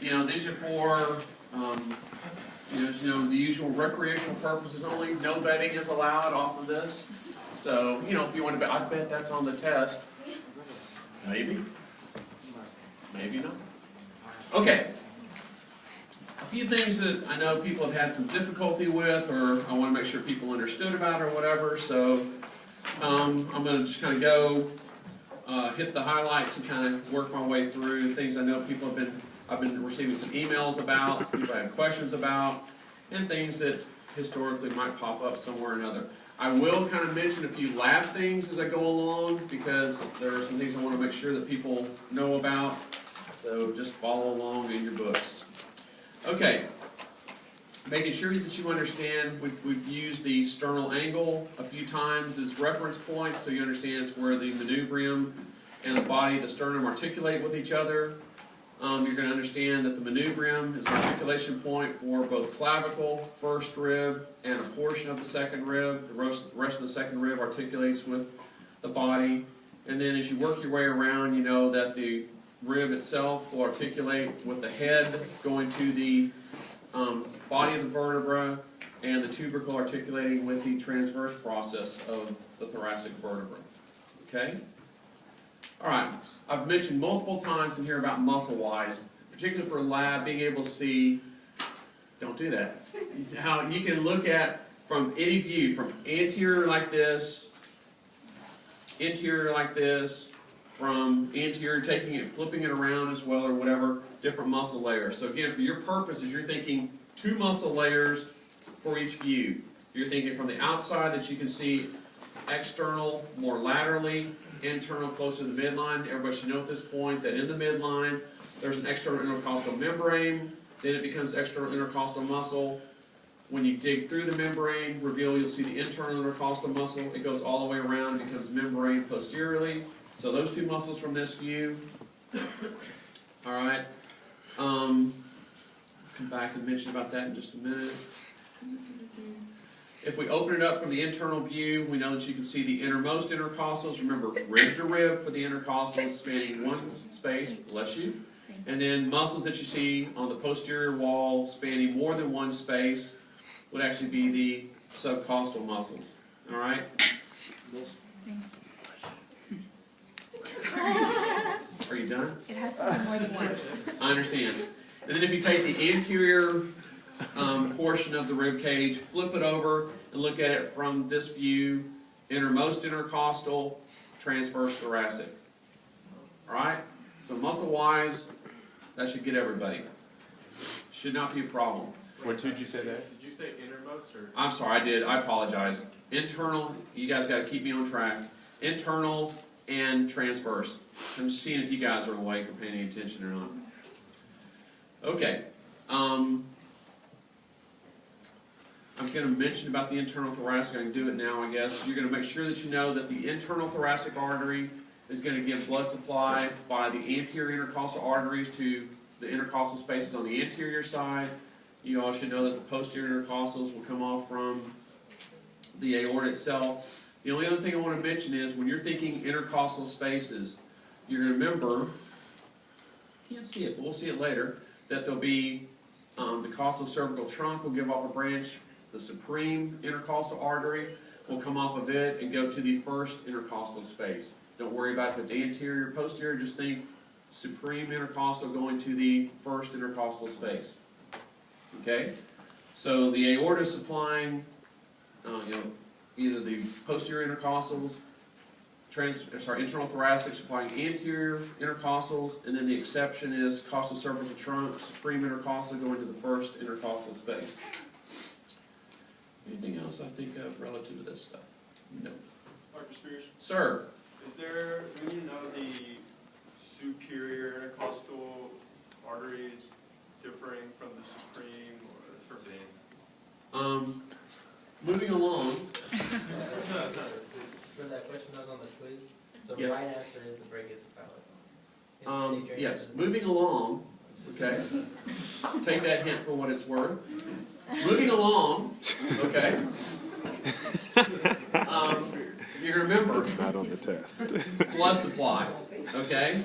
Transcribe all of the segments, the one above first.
And these are for the usual recreational purposes only. No betting is allowed off of this. So if you want to bet, I bet that's on the test. Maybe. Maybe not. Okay. A few things that I know people have had some difficulty with, or I want to make sure people understood about, or whatever. So I'm going to just kind of go hit the highlights and kind of work my way through things I know people I've been receiving some emails about, some people have questions about, and things that historically might pop up somewhere or another. I will kind of mention a few lab things as I go along, because there are some things I want to make sure that people know about. So just follow along in your books. Okay, making sure that you understand, we've used the sternal angle a few times as reference points, so you understand it's where the manubrium and the body of the sternum articulate with each other. You're going to understand that the manubrium is an articulation point for both clavicle, first rib, and a portion of the second rib. The rest of the second rib articulates with the body. And then as you work your way around, you know that the rib itself will articulate with the head going to the body of the vertebra, and the tubercle articulating with the transverse process of the thoracic vertebra. Okay? Alright, I've mentioned multiple times in here about muscle-wise, particularly for lab, being able to see, don't do that, how you can look at from any view, from anterior like this, interior like this, from anterior taking it, flipping it around as well, or whatever, different muscle layers. So again, for your purposes, you're thinking 2 muscle layers for each view. You're thinking from the outside that you can see external more laterally, internal closer to the midline. Everybody should know at this point that in the midline there's an external intercostal membrane, then it becomes external intercostal muscle. When you dig through the membrane reveal, you'll see the internal intercostal muscle. It goes all the way around and becomes membrane posteriorly. So those 2 muscles from this view. Alright. Come back and mention about that in just a minute. If we open it up from the internal view, we know that you can see the innermost intercostals. Remember, rib to rib for the intercostals, spanning one space, bless you. And then muscles that you see on the posterior wall spanning more than one space would actually be the subcostal muscles. All right? Are you done? It has to be more than once. I understand. And then if you take the anterior portion of the rib cage, flip it over, and look at it from this view, innermost intercostal, transverse thoracic. Alright? So muscle-wise, that should get everybody. Should not be a problem. What did you say there? Did you say innermost or? I'm sorry, I did. I apologize. Internal, you guys got to keep me on track. Internal and transverse. I'm just seeing if you guys are awake or paying any attention or not. Okay. I'm going to mention about the internal thoracic. I can do it now, I guess. You're going to make sure that you know that the internal thoracic artery is going to give blood supply by the anterior intercostal arteries to the intercostal spaces on the anterior side. You all should know that the posterior intercostals will come off from the aorta itself. The only other thing I want to mention is when you're thinking intercostal spaces, you're going to remember, you can't see it, but we'll see it later, that there'll be the costal cervical trunk will give off a branch. The supreme intercostal artery will come off of it and go to the first intercostal space. Don't worry about if it's anterior or posterior, just think supreme intercostal going to the first intercostal space. Okay? So the aorta is supplying either the posterior intercostals, internal thoracic supplying anterior intercostals, and then the exception is costal cervical trunk, supreme intercostal going to the first intercostal space. Anything else I think of relative to this stuff? No. Dr. Spears? Sir? Do we need to know the superior intercostal arteries differing from the supreme, or that's for veins? Moving along. For that question that was on the quiz, the Yes. right answer is the brachius cephalic. Yes, moving along, okay? Take that hint for what it's worth. Moving along, okay? It's not on the test. blood supply, okay?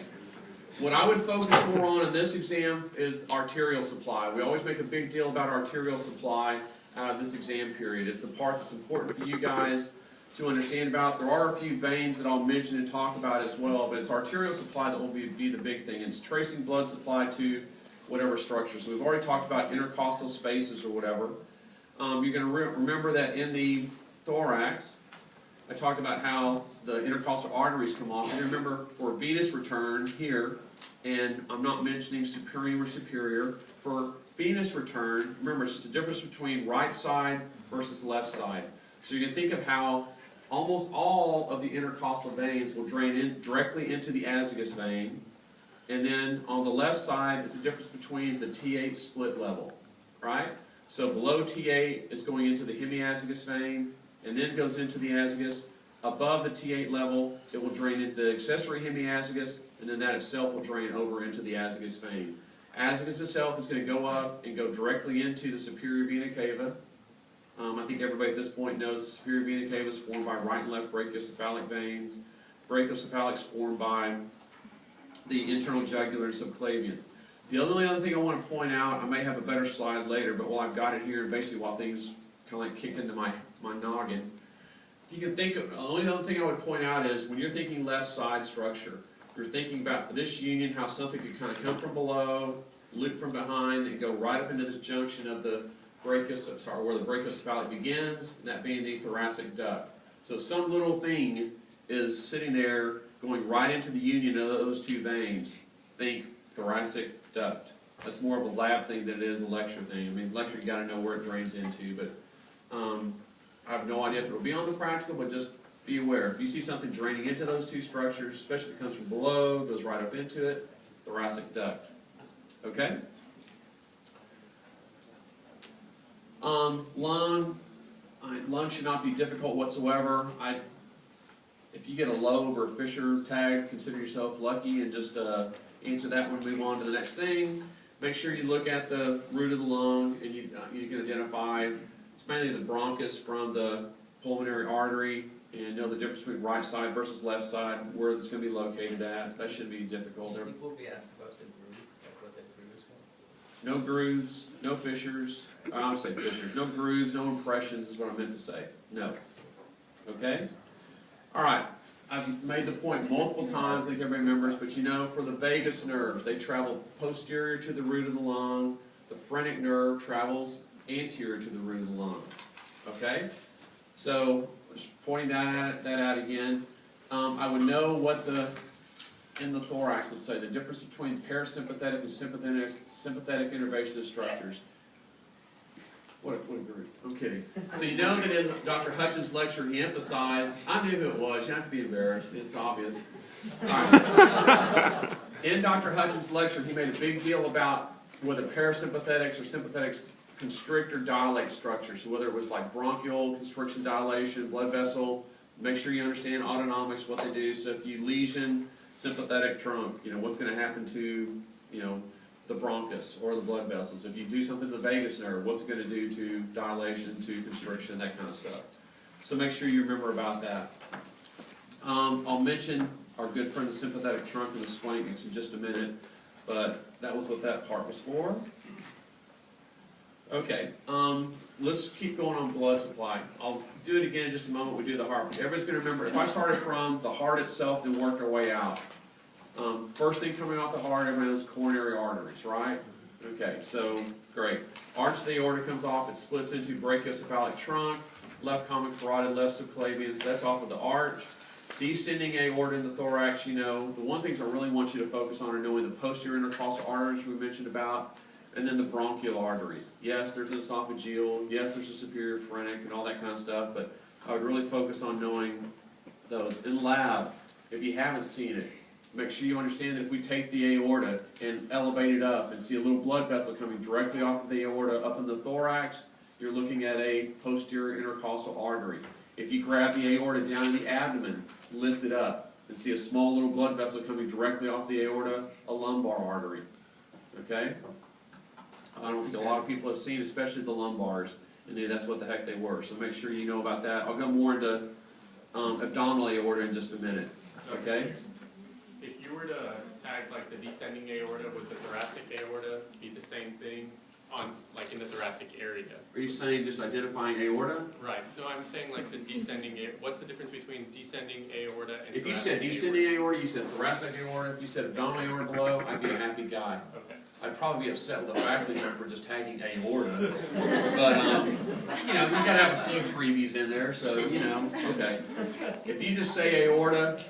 What I would focus more on in this exam is arterial supply. We always make a big deal about arterial supply out of this exam period. It's the part that's important for you guys to understand about. There are a few veins that I'll mention and talk about as well, but it's arterial supply that will be the big thing. It's tracing blood supply to whatever structure. So we've already talked about intercostal spaces or whatever. You're going to remember that in the thorax, I talked about how the intercostal arteries come off. And remember, for venous return here, and I'm not mentioning superior or superior, for venous return, remember, it's just a difference between right side versus left side. So you can think of how almost all of the intercostal veins will drain in directly into the azygos vein. And then on the left side, it's a difference between the T8 split level, right? So below T8, it's going into the hemiazygos vein, and then it goes into the azygos. Above the T8 level, it will drain into the accessory hemiazygos, and then that itself will drain over into the azygos vein. Azygos itself is going to go up and go directly into the superior vena cava. I think everybody at this point knows the superior vena cava is formed by right and left brachiocephalic veins. Brachiocephalic is formed by the internal jugular and subclavians. The only other thing I want to point out, I may have a better slide later, but while I've got it here, and basically while things kind of like kick into my noggin, you can think of, the only other thing I would point out is when you're thinking left side structure, you're thinking about for this union how something could kind of come from below, loop from behind, and go right up into this junction of the where the brachiocephalic begins, and that being the thoracic duct. So some little thing is sitting there going right into the union of those two veins. Think thoracic duct. That's more of a lab thing than it is a lecture thing. I mean, lecture you got to know where it drains into, but I have no idea if it'll be on the practical, but just be aware. If you see something draining into those two structures, especially if it comes from below, goes right up into it, thoracic duct. Okay? Lung should not be difficult whatsoever. If you get a Loeb or Fisher tag, consider yourself lucky and just answer that one, move on to the next thing. Make sure you look at the root of the lung and you can identify, it's mainly the bronchus from the pulmonary artery, and know the difference between right side versus left side, where it's going to be located at. That shouldn't be difficult. People will be asked about the groove, like what the groove is called. No grooves, no fissures. I would say fissures. No grooves, no impressions is what I meant to say. No. Okay? All right. I've made the point multiple times, I think everybody remembers, but you know, for the vagus nerves, they travel posterior to the root of the lung. The phrenic nerve travels anterior to the root of the lung. Okay? So, just pointing that out again. I would know what in the thorax, let's say, the difference between parasympathetic and sympathetic innervation of structures. What a group. I'm kidding. So you know that in Dr. Hutchins' lecture, he emphasized, I knew who it was, you don't have to be embarrassed, it's obvious. In Dr. Hutchins' lecture, he made a big deal about whether parasympathetics or sympathetics constrict or dilate structures. So whether it was like bronchial constriction dilation, blood vessel, make sure you understand autonomics, what they do. So if you lesion sympathetic trunk, you know, what's going to happen to, you know, the bronchus or the blood vessels. If you do something to the vagus nerve, what's it going to do to dilation, to constriction, that kind of stuff. So make sure you remember about that. I'll mention our good friend the sympathetic trunk and the splanchnics in just a minute, but that was what that part was for. Okay, let's keep going on blood supply. I'll do it again in just a moment. We do the heart. Everybody's going to remember, if I started from the heart itself, then worked our way out. First thing coming off the heart, everyone knows coronary arteries, right? Okay, so great. Arch of the aorta comes off, it splits into brachiocephalic trunk, left common carotid, left subclavian, so that's off of the arch. Descending aorta in the thorax, you know, the one things I really want you to focus on are knowing the posterior intercostal arteries we mentioned about, and then the bronchial arteries. Yes, there's an esophageal, yes, there's a superior phrenic and all that kind of stuff, but I would really focus on knowing those. In lab, if you haven't seen it, make sure you understand that if we take the aorta and elevate it up and see a little blood vessel coming directly off of the aorta up in the thorax, you're looking at a posterior intercostal artery. If you grab the aorta down in the abdomen, lift it up, and see a small little blood vessel coming directly off the aorta, a lumbar artery. Okay? I don't think a lot of people have seen, especially the lumbars, and that's what the heck they were. So make sure you know about that. I'll go more into abdominal aorta in just a minute, okay? If you were to tag like the descending aorta with the thoracic aorta, be the same thing on, like in the thoracic area. Are you saying just identifying aorta? Right, no, I'm saying like the descending, what's the difference between descending aorta and If you thoracic said aorta? descending aorta, you said thoracic aorta, if you said abdominal aorta below, I'd be a happy guy. Okay. I'd probably be upset with the faculty member for just tagging aorta. But, you know, you gotta have a few freebies in there, so, you know, okay. If you just say aorta,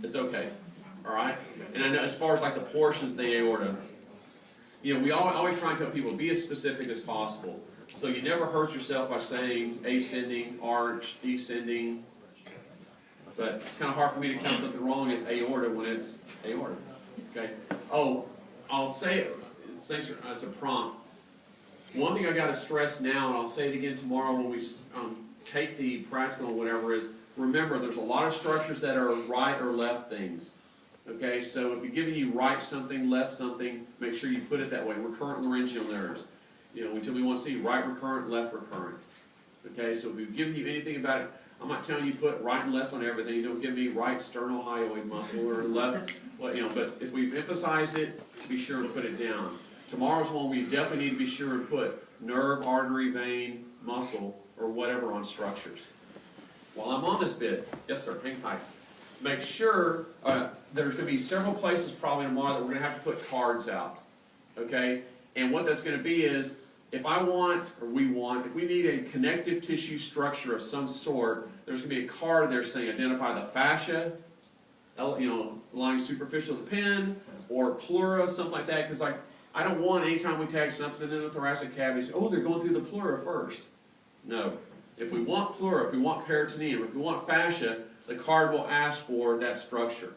it's okay, all right? And I know as far as like the portions of the aorta, you know, we always try and tell people, be as specific as possible. So you never hurt yourself by saying ascending, arch, descending. But it's kind of hard for me to count something wrong as aorta when it's aorta, okay? Oh, I'll say it, it's a prompt. One thing I gotta stress now, and I'll say it again tomorrow when we take the practical or whatever, is remember there's a lot of structures that are right or left things. Okay, so if you're giving you right something, left something, make sure you put it that way. Recurrent laryngeal nerves. You know, until we want to see right recurrent, left recurrent. Okay, so if we've given you anything about it, I'm not telling you put right and left on everything. You don't give me right sternohyoid muscle or left, well, you know, but if we've emphasized it, be sure to put it down. Tomorrow's one we definitely need to be sure to put nerve, artery, vein, muscle, or whatever on structures. While I'm on this bit, yes sir, hang tight. Make sure, there's going to be several places probably tomorrow that we're going to have to put cards out, okay? And what that's going to be is, if we need a connective tissue structure of some sort, there's going to be a card there saying identify the fascia, you know, lying superficial of the pin, or pleura, something like that, because like, I don't want anytime we tag something in the thoracic cavity, say, oh, they're going through the pleura first. No. If we want pleura, if we want peritoneum, if we want fascia, the card will ask for that structure,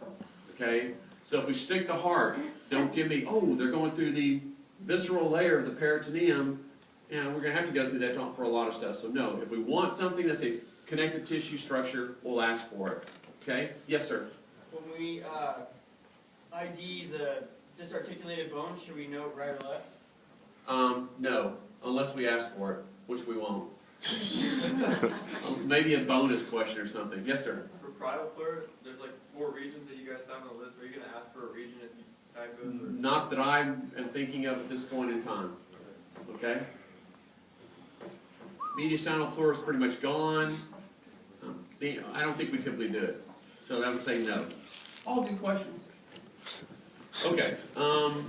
okay? So if we stick the heart, don't give me, oh, they're going through the visceral layer of the peritoneum, and we're going to have to go through that for a lot of stuff. So no, if we want something that's a connective tissue structure, we'll ask for it, okay? Yes, sir? When we ID the disarticulated bone, should we note right or left? No, unless we ask for it, which we won't. Maybe a bonus question or something. Yes, sir? For parietal pleura, there's like 4 regions that you guys have on the list. Are you going to ask for a region if you tag those? Or? Not that I am thinking of at this point in time. Okay? Mediastinal pleura is pretty much gone. I don't think we typically do it. So I would say no. All good questions. Okay. All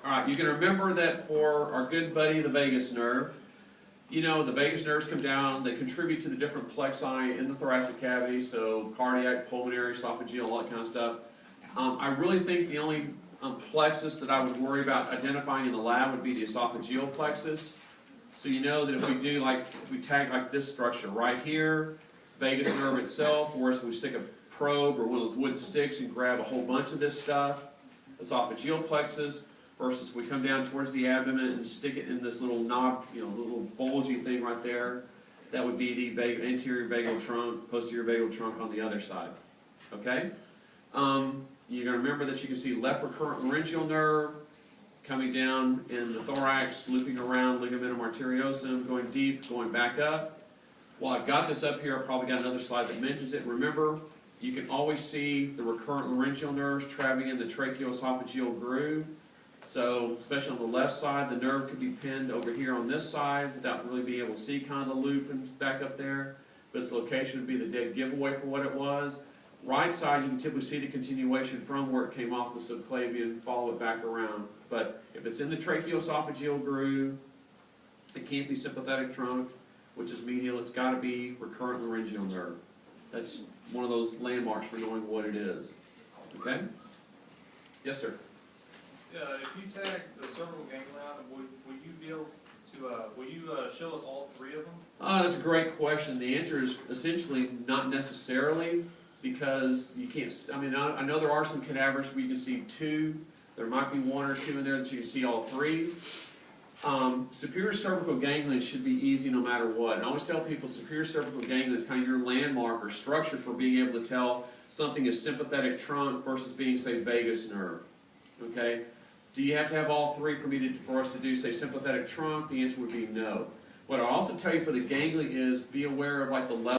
right, you can remember that for our good buddy, the vagus nerve, you know, the vagus nerves come down, they contribute to the different plexi in the thoracic cavity, so cardiac, pulmonary, esophageal, all that kind of stuff. I really think the only plexus that I would worry about identifying in the lab would be the esophageal plexus. So you know that if we do like, if we tag like this structure right here, vagus nerve itself, or if we stick a probe or one of those wood sticks and grab a whole bunch of this stuff, esophageal plexus, versus we come down towards the abdomen and stick it in this little knob, you know, little bulgy thing right there. That would be the anterior vagal trunk, posterior vagal trunk on the other side. Okay? You're going to remember that you can see left recurrent laryngeal nerve coming down in the thorax, looping around ligamentum arteriosum, going deep, going back up. While I've got this up here, I've probably got another slide that mentions it. Remember, you can always see the recurrent laryngeal nerves traveling in the tracheoesophageal groove. So, especially on the left side, the nerve could be pinned over here on this side without really being able to see kind of the loop and back up there. But its location would be the dead giveaway for what it was. Right side, you can typically see the continuation from where it came off the subclavian, follow it back around. But if it's in the tracheoesophageal groove, it can't be sympathetic trunk, which is medial. It's got to be recurrent laryngeal nerve. That's one of those landmarks for knowing what it is. Okay? Yes, sir? If you tag the cervical ganglion, would you be able to, will you show us all 3 of them? That's a great question. The answer is essentially not necessarily, because you can't, I mean, I know there are some cadavers where you can see 2. There might be 1 or 2 in there that you can see all 3. Superior cervical ganglion should be easy no matter what. And I always tell people superior cervical ganglion is kind of your landmark or structure for being able to tell something is sympathetic trunk versus being, say, vagus nerve. Okay? Do you have to have all 3 for us to do, say, sympathetic trunk? The answer would be no. What I'll also tell you for the ganglia is be aware of like the level